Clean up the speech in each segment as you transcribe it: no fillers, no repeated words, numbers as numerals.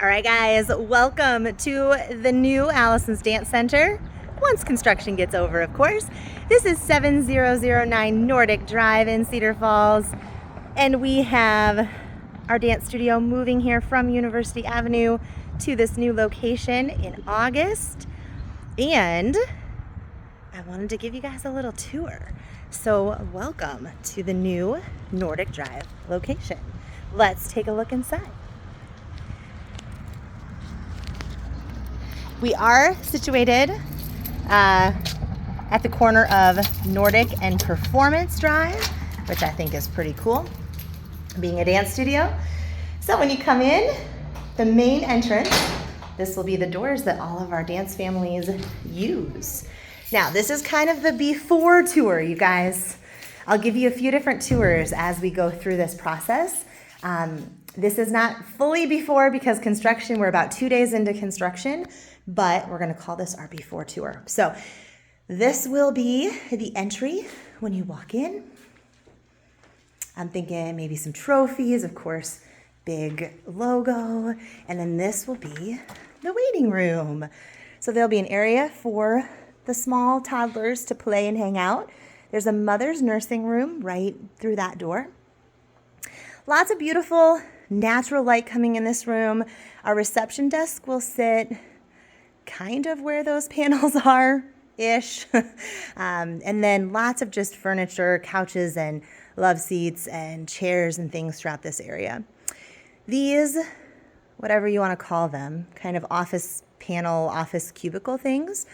All right, guys, welcome to the new Allison's Dance Center. Once construction gets over, of course. This is 7009 Nordic Drive in Cedar Falls, and we have our dance studio moving here from University Avenue to this new location in August. And I wanted to give you guys a little tour. So welcome to the new Nordic Drive location. Let's take a look inside. We are situated at the corner of Nordic and Performance Drive, which I think is pretty cool, being a dance studio. So when you come in, the main entrance, this will be the doors that all of our dance families use. Now, this is kind of the before tour, you guys. I'll give you a few different tours as we go through this process. This is not fully before because construction, we're about 2 days into construction, but we're gonna call this our before tour. So this will be the entry when you walk in. I'm thinking maybe some trophies, of course, big logo, and then this will be the waiting room. So there'll be an area for the small toddlers to play and hang out. There's a mother's nursing room right through that door. Lots of beautiful natural light coming in this room. Our reception desk will sit kind of where those panels are-ish. And then lots of just furniture, couches and love seats and chairs and things throughout this area. These, whatever you want to call them, kind of office panel, office cubicle things,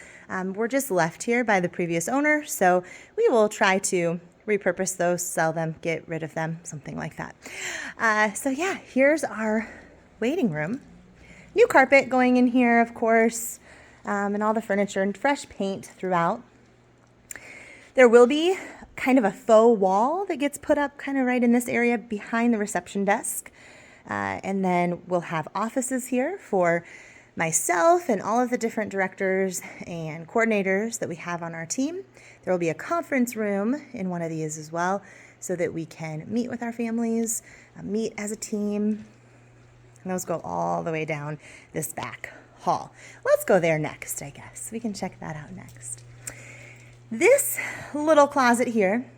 were just left here by the previous owner. So we will try to repurpose those, sell them, get rid of them, something like that. So yeah, here's our waiting room. New carpet going in here, of course, and all the furniture and fresh paint throughout. There will be kind of a faux wall that gets put up kind of right in this area behind the reception desk. And then we'll have offices here for myself and all of the different directors and coordinators that we have on our team. There will be a conference room in one of these as well so that we can meet with our families, meet as a team. And those go all the way down this back hall. Let's go there next, I guess. We can check that out next. This little closet here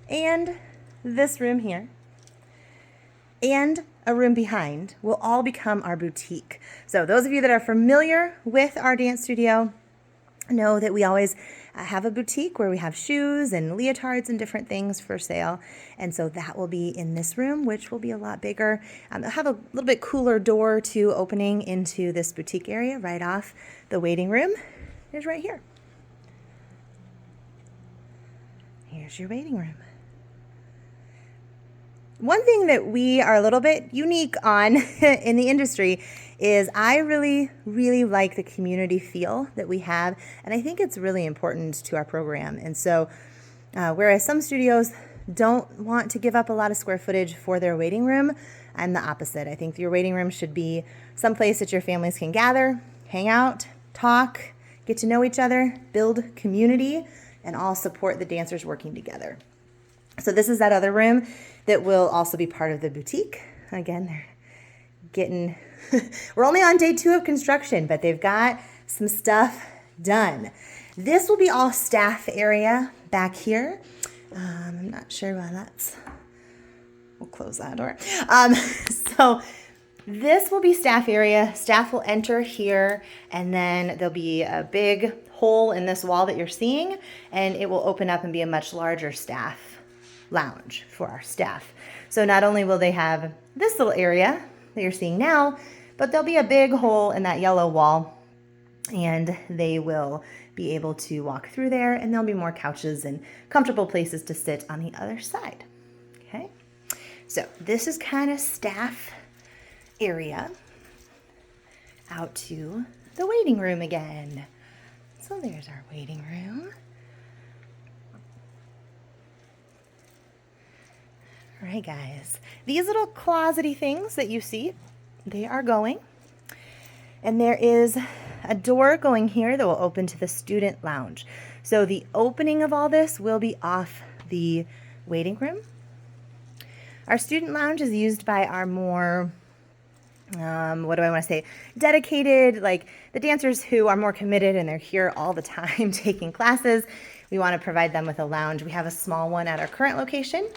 and this room here and a room behind will all become our boutique. So those of you that are familiar with our dance studio know that we always have a boutique where we have shoes and leotards and different things for sale. And so that will be in this room, which will be a lot bigger. It'll have a little bit cooler door to opening into this boutique area right off the waiting room. Is right here. Here's your waiting room. One thing that we are a little bit unique on in the industry is I really, really like the community feel that we have, and I think it's really important to our program. And so whereas some studios don't want to give up a lot of square footage for their waiting room, I'm the opposite. I think your waiting room should be someplace that your families can gather, hang out, talk, get to know each other, build community, and all support the dancers working together. So this is that other room that will also be part of the boutique. Again, they're getting, we're only on day 2 of construction, but they've got some stuff done. This will be all staff area back here. I'm not sure why we'll close that door. So this will be staff area. Staff will enter here, and then there'll be a big hole in this wall that you're seeing, and it will open up and be a much larger staff lounge for our staff. So not only will they have this little area that you're seeing now, but there'll be a big hole in that yellow wall, and they will be able to walk through there, and there'll be more couches and comfortable places to sit on the other side. Okay, so this is kind of staff area. Out to the waiting room again. So there's our waiting room. All right, guys, these little closety things that you see, they are going. And there is a door going here that will open to the student lounge. So the opening of all this will be off the waiting room. Our student lounge is used by our more what do I want to say? Dedicated, like the dancers who are more committed and they're here all the time taking classes. We want to provide them with a lounge. We have a small one at our current location,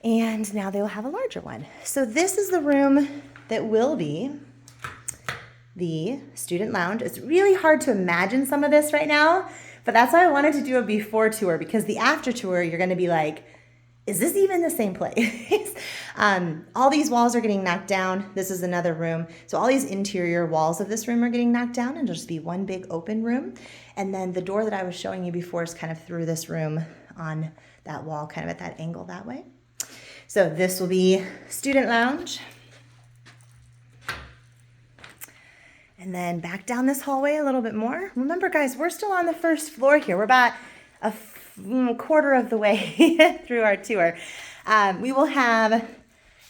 and now they will have a larger one. So this is the room that will be the student lounge. It's really hard to imagine some of this right now, but that's why I wanted to do a before tour, because the after tour, you're going to be like, is this even the same place? All these walls are getting knocked down. This is another room. So all these interior walls of this room are getting knocked down, and it'll just be one big open room. And then the door that I was showing you before is kind of through this room on that wall, kind of at that angle that way. So this will be student lounge. And then back down this hallway a little bit more. Remember, guys, we're still on the first floor here. We're about a quarter of the way through our tour. We will have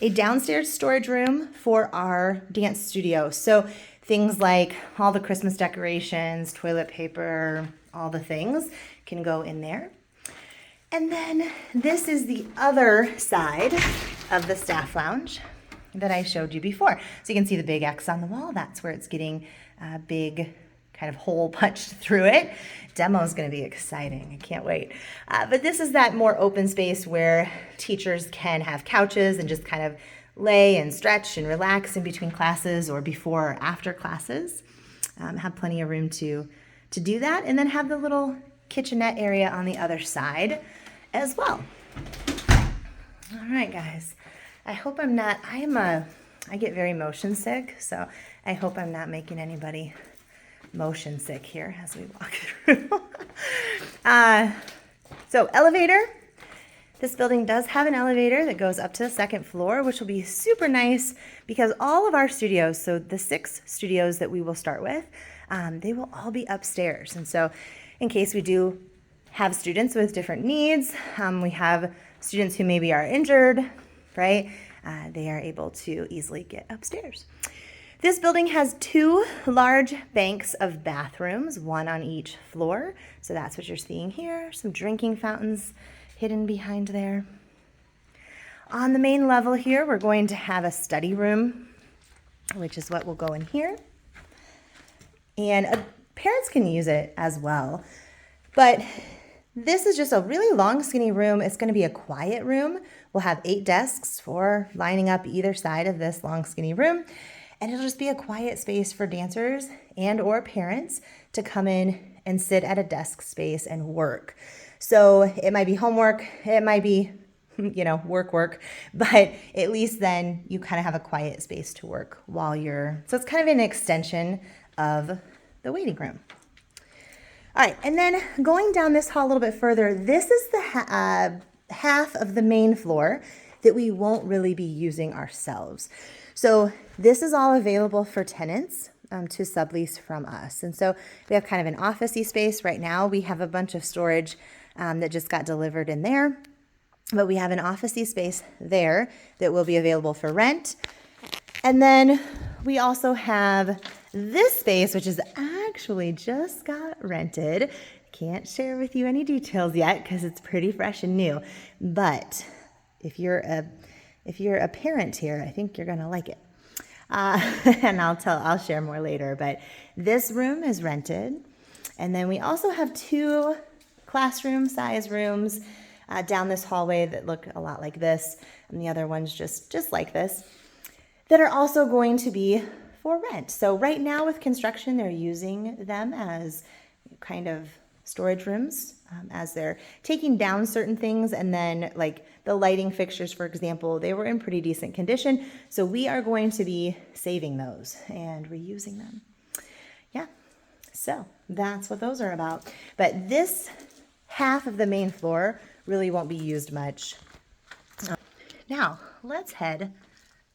a downstairs storage room for our dance studio. So things like all the Christmas decorations, toilet paper, all the things can go in there. And then this is the other side of the staff lounge that I showed you before. So you can see the big X on the wall. That's where it's getting a big kind of hole punched through it. Demo is going to be exciting. I can't wait. But this is that more open space where teachers can have couches and just kind of lay and stretch and relax in between classes or before or after classes. Have plenty of room to do that, and then have the little kitchenette area on the other side as well. All right, guys. I hope I'm not, I get very motion sick, so I hope I'm not making anybody motion sick here as we walk through. So elevator. This building does have an elevator that goes up to the second floor, which will be super nice because all of our studios, so the 6 studios that we will start with, they will all be upstairs. And so in case we do have students with different needs, we have students who maybe are injured, right? They are able to easily get upstairs. This building has 2 large banks of bathrooms, one on each floor. So that's what you're seeing here. Some drinking fountains hidden behind there. On the main level here, we're going to have a study room, which is what will go in here. And parents can use it as well. But this is just a really long, skinny room. It's going to be a quiet room. We'll have 8 desks, 4 lining up either side of this long, skinny room. And it'll just be a quiet space for dancers and or parents to come in and sit at a desk space and work. So it might be homework, it might be, work, but at least then you kind of have a quiet space to work while so it's kind of an extension of the waiting room. All right, and then going down this hall a little bit further, this is the half of the main floor that we won't really be using ourselves. So this is all available for tenants to sublease from us. And so we have kind of an office-y space right now. We have a bunch of storage that just got delivered in there, but we have an office-y space there that will be available for rent. And then we also have this space, which is actually just got rented. Can't share with you any details yet because it's pretty fresh and new. But if you're a parent here, I think you're gonna like it. And I'll share more later. But this room is rented, and then we also have 2 classroom size rooms down this hallway that look a lot like this, and the other ones just like this, that are also going to be for rent. So right now with construction, they're using them as kind of storage rooms as they're taking down certain things, and then like the lighting fixtures, for example, they were in pretty decent condition. So we are going to be saving those and reusing them. Yeah, so that's what those are about. But this half of the main floor really won't be used much. Now, let's head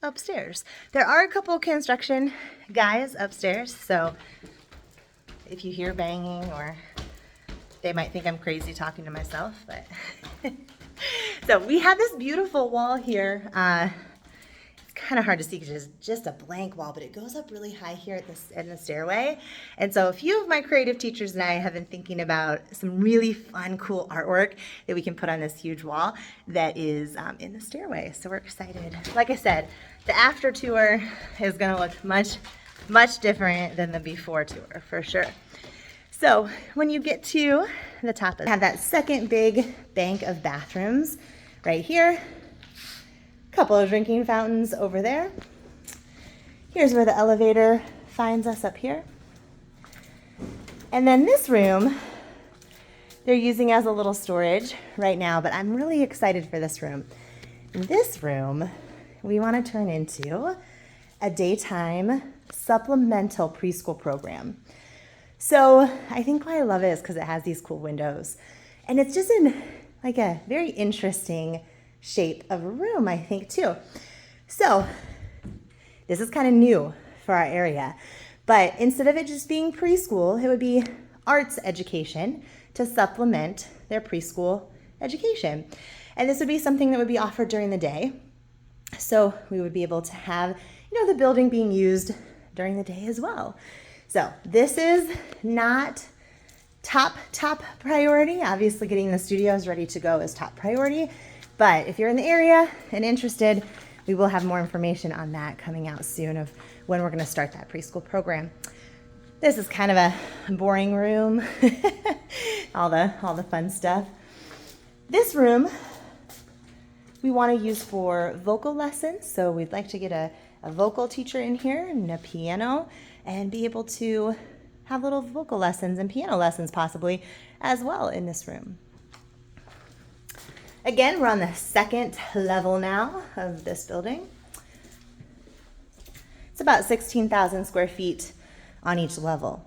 upstairs. There are a couple construction guys upstairs, so if you hear banging, or they might think I'm crazy talking to myself, but so we have this beautiful wall here. It's kind of hard to see because it's just a blank wall, but it goes up really high here at this in the stairway. And so a few of my creative teachers and I have been thinking about some really fun, cool artwork that we can put on this huge wall that is in the stairway. So we're excited. Like I said, the after tour is going to look much different than the before tour for sure. So when you get to the top, have that second big bank of bathrooms right here. Couple of drinking fountains over there. Here's where the elevator finds us up here. And then this room, they're using as a little storage right now, but I'm really excited for this room. This room, we want to turn into a daytime supplemental preschool program. So I think why I love it is because it has these cool windows. And it's just in like a very interesting shape of a room, I think, too. So this is kind of new for our area. But instead of it just being preschool, it would be arts education to supplement their preschool education. And this would be something that would be offered during the day. So we would be able to have, the building being used during the day as well. So this is not top priority. Obviously getting the studios ready to go is top priority. But if you're in the area and interested, we will have more information on that coming out soon of when we're going to start that preschool program. This is kind of a boring room. all the fun stuff. This room we want to use for vocal lessons. So we'd like to get a vocal teacher in here and a piano and be able to have little vocal lessons and piano lessons possibly as well in this room. Again, we're on the second level now of this building. It's about 16,000 square feet on each level.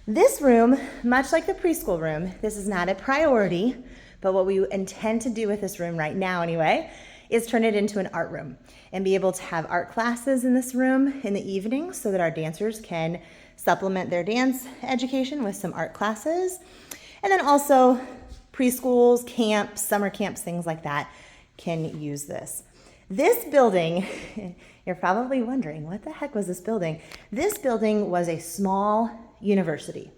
This room, much like the preschool room, this is not a priority, but what we intend to do with this room right now anyway, is turn it into an art room and be able to have art classes in this room in the evening so that our dancers can supplement their dance education with some art classes. And then also preschools, camps, summer camps, things like that can use this. This building, you're probably wondering, what the heck was this building? This building was a small university.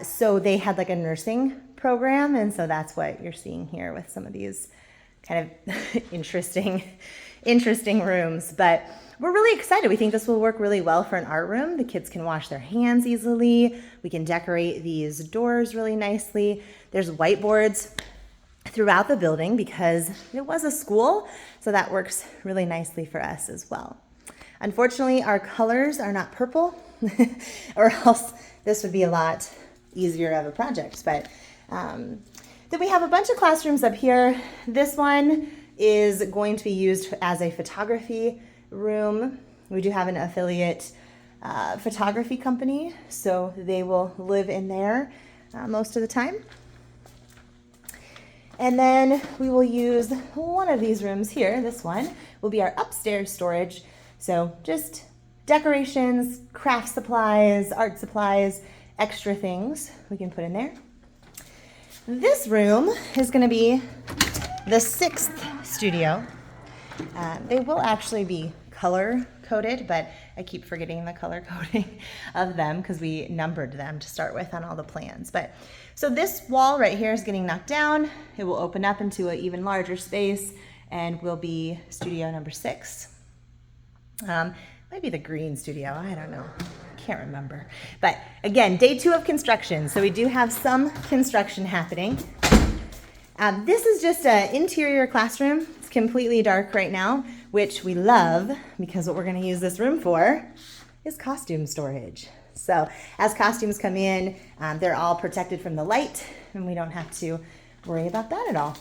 So they had like a nursing program, and so that's what you're seeing here with some of these kind of interesting rooms. But we're really excited. We think this will work really well for an art room. The kids can wash their hands easily. We can decorate these doors really nicely. There's whiteboards throughout the building because it was a school, so that works really nicely for us as well. Unfortunately, our colors are not purple, or else this would be a lot easier of a project. But then we have a bunch of classrooms up here. This one is going to be used as a photography room. We do have an affiliate photography company, so they will live in there most of the time. And then we will use one of these rooms here. This one will be our upstairs storage. So just decorations, craft supplies, art supplies, extra things we can put in there. This room is going to be the 6th studio. They will actually be color coded, but I keep forgetting the color coding of them because we numbered them to start with on all the plans. But so this wall right here is getting knocked down. It will open up into an even larger space and will be studio number 6. Might be the green studio, I don't know. Can't remember. But again, day 2 of construction. So we do have some construction happening. This is just an interior classroom. It's completely dark right now, which we love because what we're going to use this room for is costume storage. So as costumes come in, they're all protected from the light and we don't have to worry about that at all.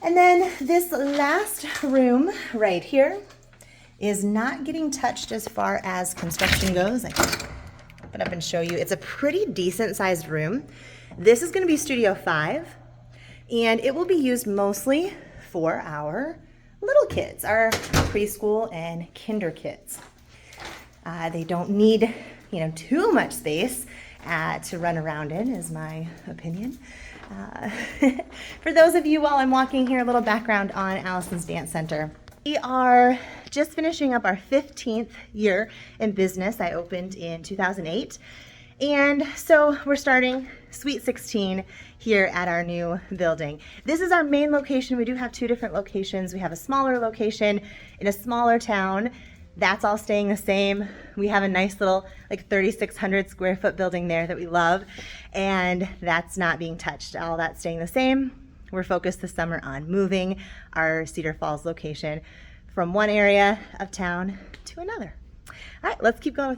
And then this last room right here is not getting touched as far as construction goes. I can open up and show you. It's a pretty decent sized room. This is going to be Studio 5, and it will be used mostly for our little kids, our preschool and kinder kids. They don't need, too much space to run around in, is my opinion. For those of you, while I'm walking here, a little background on Allison's Dance Center. We are just finishing up our 15th year in business. I opened in 2008. And so we're starting Sweet 16 here at our new building. This is our main location. We do have two different locations. We have a smaller location in a smaller town. That's all staying the same. We have a nice little like 3,600 square foot building there that we love, and that's not being touched. All that's staying the same. We're focused this summer on moving our Cedar Falls location from one area of town to another. All right, let's keep going.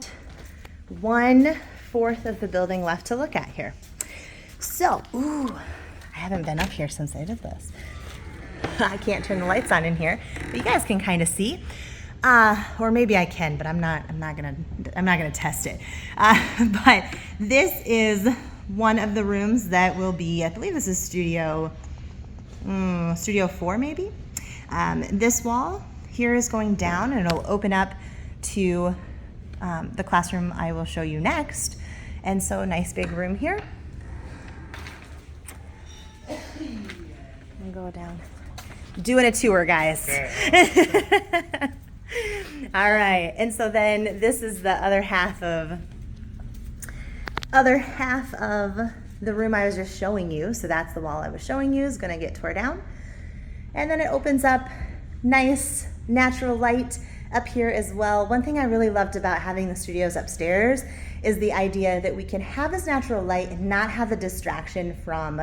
1/4 of the building left to look at here. So, I haven't been up here since I did this. I can't turn the lights on in here, but you guys can kind of see. Or maybe I can, but I'm not gonna test it. But this is one of the rooms that will be, I believe this is Studio 4 maybe. This wall here is going down and it'll open up to the classroom I will show you next. And so a nice big room here. And go down. Doing a tour, guys. All right, and so then this is the other half of the room I was just showing you. So that's the wall I was showing you is gonna get tore down. And then it opens up, nice natural light up here as well. One thing I really loved about having the studios upstairs is the idea that we can have this natural light and not have the distraction from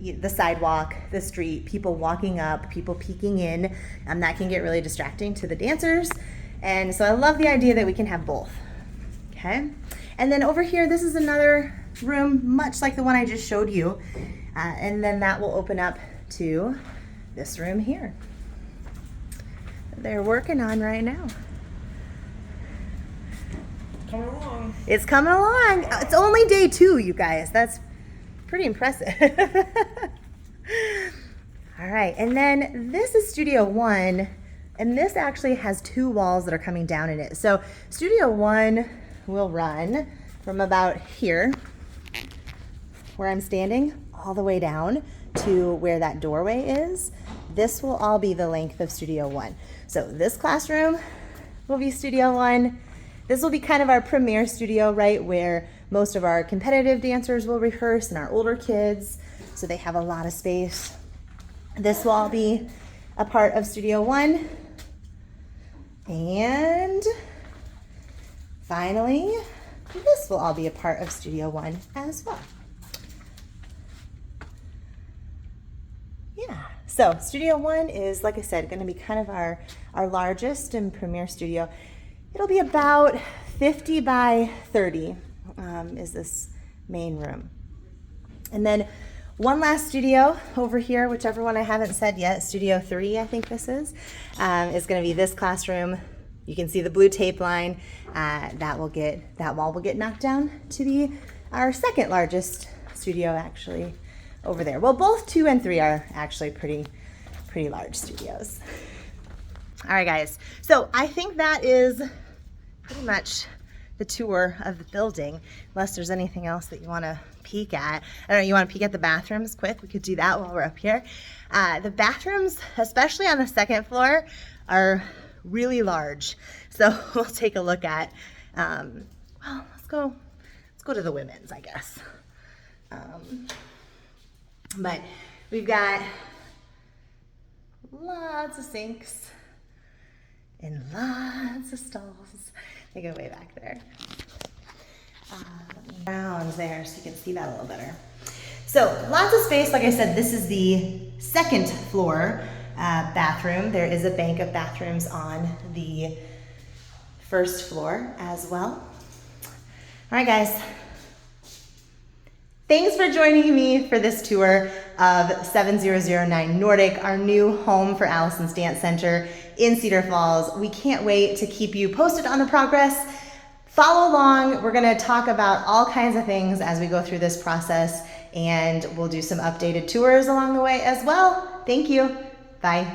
the sidewalk, the street, people walking up, people peeking in. That can get really distracting to the dancers. And so I love the idea that we can have both. Okay. And then over here, this is another room, much like the one I just showed you. And then that will open up to this room here. They're working on right now. Coming along. It's coming along. It's only day 2, you guys. That's pretty impressive. All right, and then this is Studio 1, and this actually has 2 walls that are coming down in it. So Studio 1 will run from about here, where I'm standing, all the way down to where that doorway is. This will all be the length of Studio 1. So this classroom will be Studio 1. This will be kind of our premier studio, right, where most of our competitive dancers will rehearse and our older kids, so they have a lot of space. This will all be a part of Studio 1. And finally, this will all be a part of Studio 1 as well. Yeah, so Studio 1 is, like I said, going to be kind of our largest and premier studio. It'll be about 50 by 30 is this main room. And then one last studio over here, whichever one I haven't said yet, Studio 3 I think this is going to be this classroom. You can see the blue tape line. That wall will get knocked down to be our second largest studio actually over there. Well, both 2 and 3 are actually pretty large studios. All right, guys. So I think that is pretty much the tour of the building, unless there's anything else that you want to peek at. I don't know, you want to peek at the bathrooms quick? We could do that while we're up here. The bathrooms, especially on the second floor, are really large. So we'll take a look at, well, let's go to the women's, I guess. But we've got lots of sinks and lots of stalls. They go way back there. Rounds there, so you can see that a little better. So lots of space. Like I said, this is the second floor bathroom. There is a bank of bathrooms on the first floor as well. All right, guys. Thanks for joining me for this tour of 7009 Nordic, our new home for Allison's Dance Center in Cedar Falls. We can't wait to keep you posted on the progress. Follow along. We're going to talk about all kinds of things as we go through this process, and we'll do some updated tours along the way as well. Thank you. Bye.